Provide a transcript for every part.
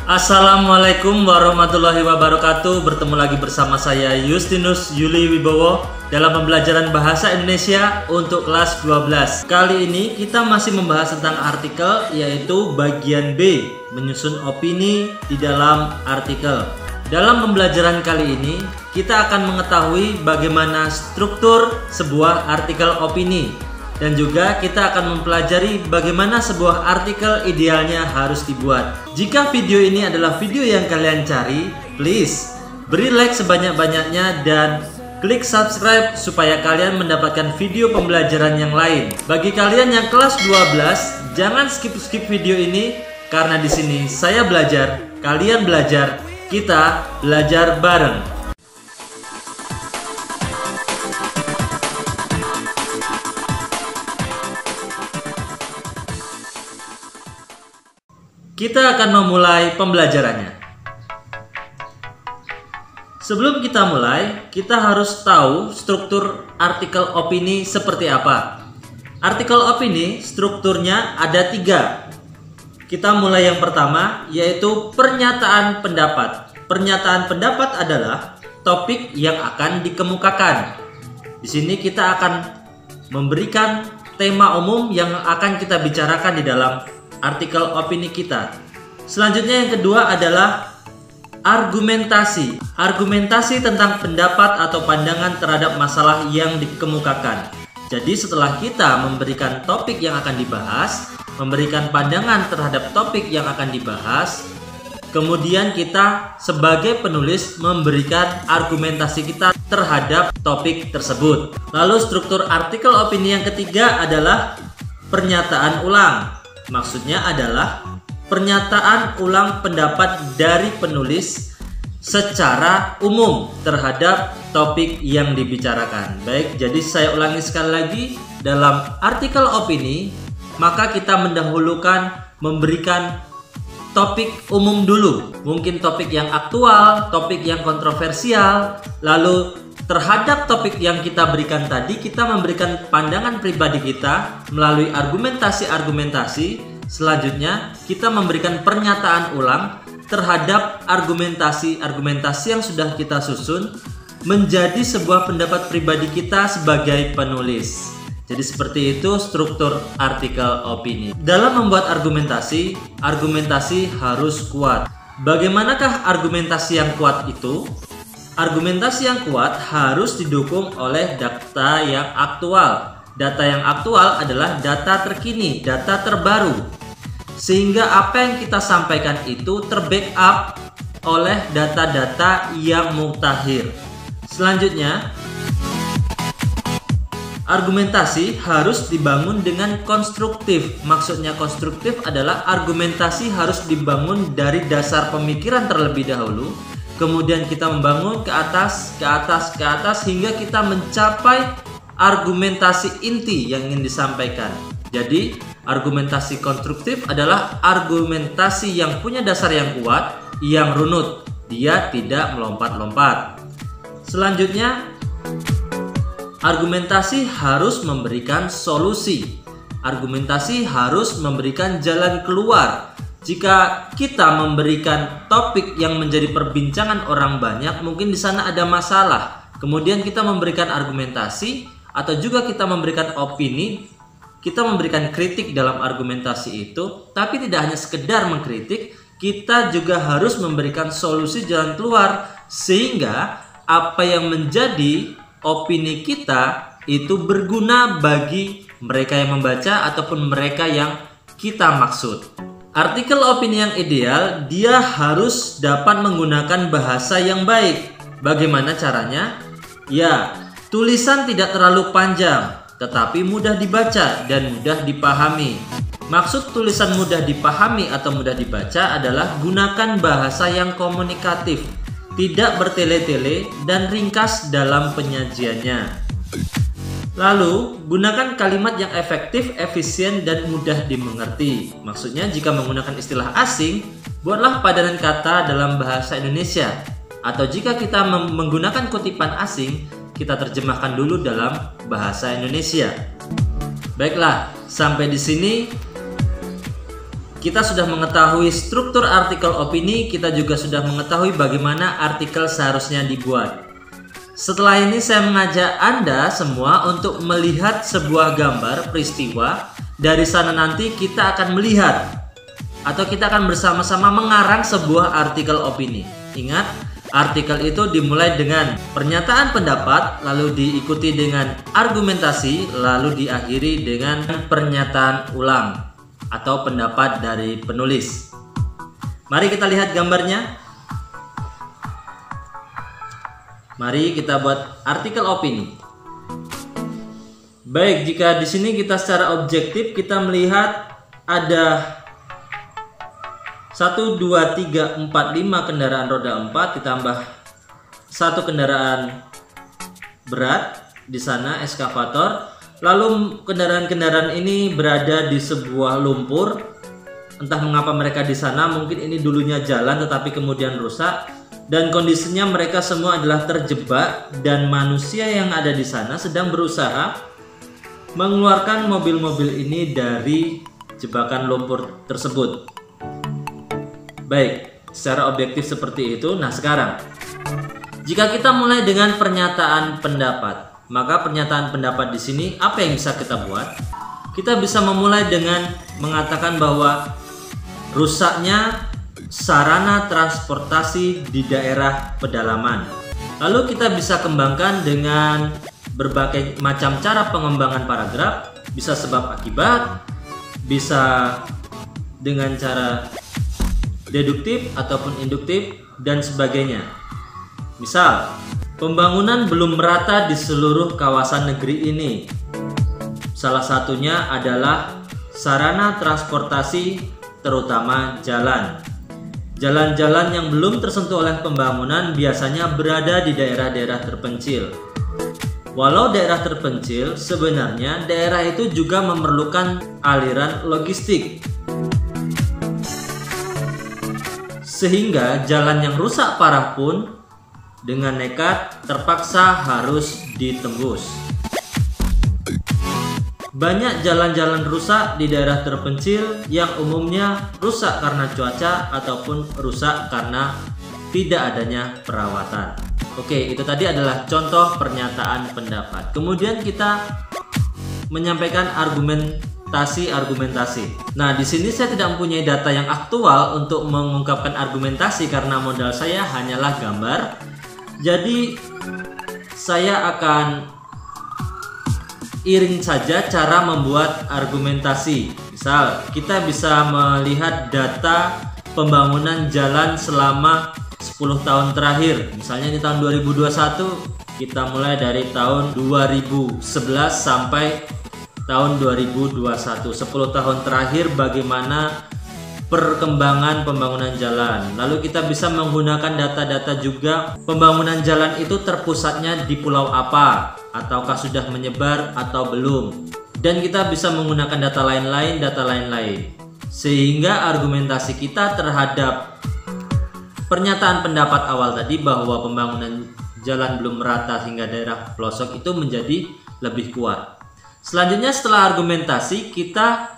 Assalamualaikum warahmatullahi wabarakatuh. Bertemu lagi bersama saya Justinus Yuli Wibowo dalam pembelajaran bahasa Indonesia untuk kelas 12. Kali ini kita masih membahas tentang artikel, yaitu bagian B, menyusun opini di dalam artikel. Dalam pembelajaran kali ini kita akan mengetahui bagaimana struktur sebuah artikel opini, dan juga kita akan mempelajari bagaimana sebuah artikel idealnya harus dibuat. Jika video ini adalah video yang kalian cari, please beri like sebanyak-banyaknya dan klik subscribe supaya kalian mendapatkan video pembelajaran yang lain. Bagi kalian yang kelas 12, jangan skip video ini karena di sini saya belajar, kalian belajar, kita belajar bareng. Kita akan memulai pembelajarannya. Sebelum kita mulai, kita harus tahu struktur artikel opini seperti apa. Artikel opini strukturnya ada 3. Kita mulai yang pertama, yaitu pernyataan pendapat. Pernyataan pendapat adalah topik yang akan dikemukakan. Di sini kita akan memberikan tema umum yang akan kita bicarakan di dalam artikel opini kita. Selanjutnya yang kedua adalah argumentasi. Argumentasi tentang pendapat atau pandangan terhadap masalah yang dikemukakan. Jadi setelah kita memberikan topik yang akan dibahas, memberikan pandangan terhadap topik yang akan dibahas, kemudian kita sebagai penulis memberikan argumentasi kita terhadap topik tersebut. Lalu struktur artikel opini yang ketiga adalah pernyataan ulang. Maksudnya adalah pernyataan ulang pendapat dari penulis secara umum terhadap topik yang dibicarakan. Baik, jadi saya ulangi sekali lagi, dalam artikel opini maka kita mendahulukan memberikan topik umum dulu, mungkin topik yang aktual, topik yang kontroversial, lalu terhadap topik yang kita berikan tadi, kita memberikan pandangan pribadi kita melalui argumentasi-argumentasi. Selanjutnya, kita memberikan pernyataan ulang terhadap argumentasi-argumentasi yang sudah kita susun menjadi sebuah pendapat pribadi kita sebagai penulis. Jadi seperti itu struktur artikel opini. Dalam membuat argumentasi, argumentasi harus kuat. Bagaimanakah argumentasi yang kuat itu? Argumentasi yang kuat harus didukung oleh data yang aktual. Data yang aktual adalah data terkini, data terbaru. Sehingga apa yang kita sampaikan itu terbackup oleh data-data yang mutakhir. Selanjutnya, argumentasi harus dibangun dengan konstruktif. Maksudnya konstruktif adalah argumentasi harus dibangun dari dasar pemikiran terlebih dahulu. Kemudian kita membangun ke atas hingga kita mencapai argumentasi inti yang ingin disampaikan. Jadi argumentasi konstruktif adalah argumentasi yang punya dasar yang kuat, yang runut. Dia tidak melompat-lompat. Selanjutnya, argumentasi harus memberikan solusi. Argumentasi harus memberikan jalan keluar. Jika kita memberikan topik yang menjadi perbincangan orang banyak, mungkin di sana ada masalah. Kemudian kita memberikan argumentasi atau juga kita memberikan opini, kita memberikan kritik dalam argumentasi itu, tapi tidak hanya sekedar mengkritik, kita juga harus memberikan solusi jalan keluar sehingga apa yang menjadi opini kita itu berguna bagi mereka yang membaca ataupun mereka yang kita maksud. Artikel opini yang ideal, dia harus dapat menggunakan bahasa yang baik. Bagaimana caranya? Ya, tulisan tidak terlalu panjang, tetapi mudah dibaca dan mudah dipahami. Maksud tulisan mudah dipahami atau mudah dibaca adalah gunakan bahasa yang komunikatif, tidak bertele-tele dan ringkas dalam penyajiannya. Lalu, gunakan kalimat yang efektif, efisien, dan mudah dimengerti. Maksudnya, jika menggunakan istilah asing, buatlah padanan kata dalam bahasa Indonesia. Atau jika kita menggunakan kutipan asing, kita terjemahkan dulu dalam bahasa Indonesia. Baiklah, sampai di sini kita sudah mengetahui struktur artikel opini, kita juga sudah mengetahui bagaimana artikel seharusnya dibuat. Setelah ini saya mengajak Anda semua untuk melihat sebuah gambar peristiwa. Dari sana nanti kita akan melihat atau kita akan bersama-sama mengarang sebuah artikel opini. Ingat, artikel itu dimulai dengan pernyataan pendapat, lalu diikuti dengan argumentasi, lalu diakhiri dengan pernyataan ulang atau pendapat dari penulis. Mari kita lihat gambarnya. Mari kita buat artikel opini. Baik, jika di sini kita secara objektif kita melihat ada 1, 2, 3, 4, 5 kendaraan roda 4 ditambah 1 kendaraan berat di sana, eskavator. Lalu kendaraan-kendaraan ini berada di sebuah lumpur. Entah mengapa mereka di sana, mungkin ini dulunya jalan tetapi kemudian rusak, dan kondisinya mereka semua adalah terjebak, dan manusia yang ada di sana sedang berusaha mengeluarkan mobil-mobil ini dari jebakan lumpur tersebut. Baik, secara objektif seperti itu. Nah, sekarang jika kita mulai dengan pernyataan pendapat, maka pernyataan pendapat di sini apa yang bisa kita buat? Kita bisa memulai dengan mengatakan bahwa rusaknya sarana transportasi di daerah pedalaman. Lalu kita bisa kembangkan dengan berbagai macam cara pengembangan paragraf, bisa sebab akibat, bisa dengan cara deduktif ataupun induktif dan sebagainya. Misal, pembangunan belum merata di seluruh kawasan negeri ini. Salah satunya adalah sarana transportasi, terutama jalan. Jalan-jalan yang belum tersentuh oleh pembangunan biasanya berada di daerah-daerah terpencil. Walau daerah terpencil, sebenarnya daerah itu juga memerlukan aliran logistik. Sehingga jalan yang rusak parah pun dengan nekat terpaksa harus ditembus. Banyak jalan-jalan rusak di daerah terpencil yang umumnya rusak karena cuaca ataupun rusak karena tidak adanya perawatan. Oke, itu tadi adalah contoh pernyataan pendapat. Kemudian kita menyampaikan argumentasi. Nah, di sini saya tidak mempunyai data yang aktual untuk mengungkapkan argumentasi karena modal saya hanyalah gambar. Jadi saya akan iring saja cara membuat argumentasi. Misal, kita bisa melihat data pembangunan jalan selama 10 tahun terakhir. Misalnya di tahun 2021, kita mulai dari tahun 2011 sampai tahun 2021. 10 tahun terakhir bagaimana perkembangan pembangunan jalan. Lalu kita bisa menggunakan data-data juga pembangunan jalan itu terpusatnya di pulau apa, ataukah sudah menyebar atau belum. Dan kita bisa menggunakan data lain-lain. Sehingga argumentasi kita terhadap pernyataan pendapat awal tadi bahwa pembangunan jalan belum merata hingga daerah pelosok itu menjadi lebih kuat. Selanjutnya setelah argumentasi, kita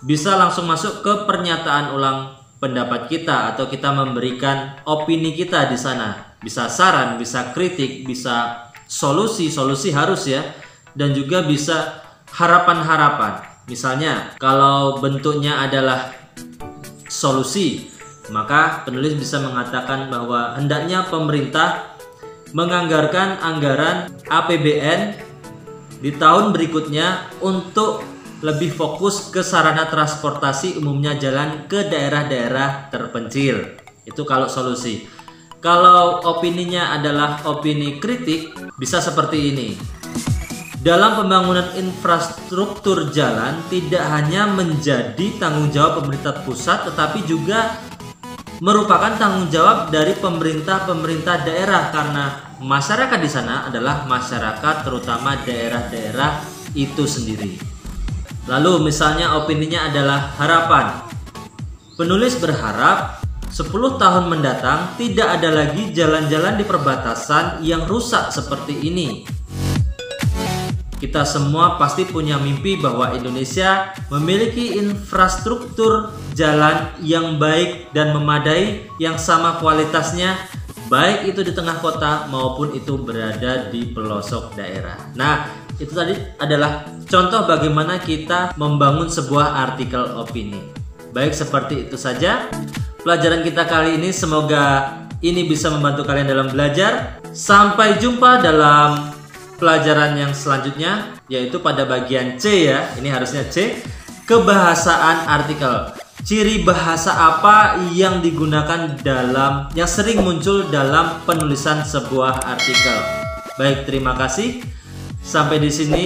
bisa langsung masuk ke pernyataan ulang pendapat kita atau kita memberikan opini kita di sana. Bisa saran, bisa kritik, bisa solusi harus ya, dan juga bisa harapan-harapan. Misalnya kalau bentuknya adalah solusi, maka penulis bisa mengatakan bahwa hendaknya pemerintah menganggarkan anggaran APBN di tahun berikutnya untuk lebih fokus ke sarana transportasi umumnya jalan ke daerah-daerah terpencil. Itu kalau solusi. Kalau opininya adalah opini kritik, bisa seperti ini. Dalam pembangunan infrastruktur jalan tidak hanya menjadi tanggung jawab pemerintah pusat, tetapi juga merupakan tanggung jawab dari pemerintah daerah, karena masyarakat di sana adalah masyarakat terutama daerah-daerah itu sendiri. Lalu misalnya opininya adalah harapan. Penulis berharap 10 tahun mendatang tidak ada lagi jalan-jalan di perbatasan yang rusak seperti ini. Kita semua pasti punya mimpi bahwa Indonesia memiliki infrastruktur jalan yang baik dan memadai yang sama kualitasnya, baik itu di tengah kota maupun itu berada di pelosok daerah. Nah, itu tadi adalah contoh bagaimana kita membangun sebuah artikel opini. Baik, seperti itu saja pelajaran kita kali ini. Semoga ini bisa membantu kalian dalam belajar. Sampai jumpa dalam pelajaran yang selanjutnya, yaitu pada bagian C ya. Ini harusnya C, kebahasaan artikel. Ciri bahasa apa yang digunakan yang sering muncul dalam penulisan sebuah artikel. Baik, terima kasih. Sampai di sini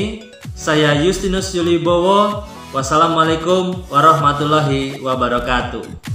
saya Justinus Yulibowo. Wassalamualaikum warahmatullahi wabarakatuh.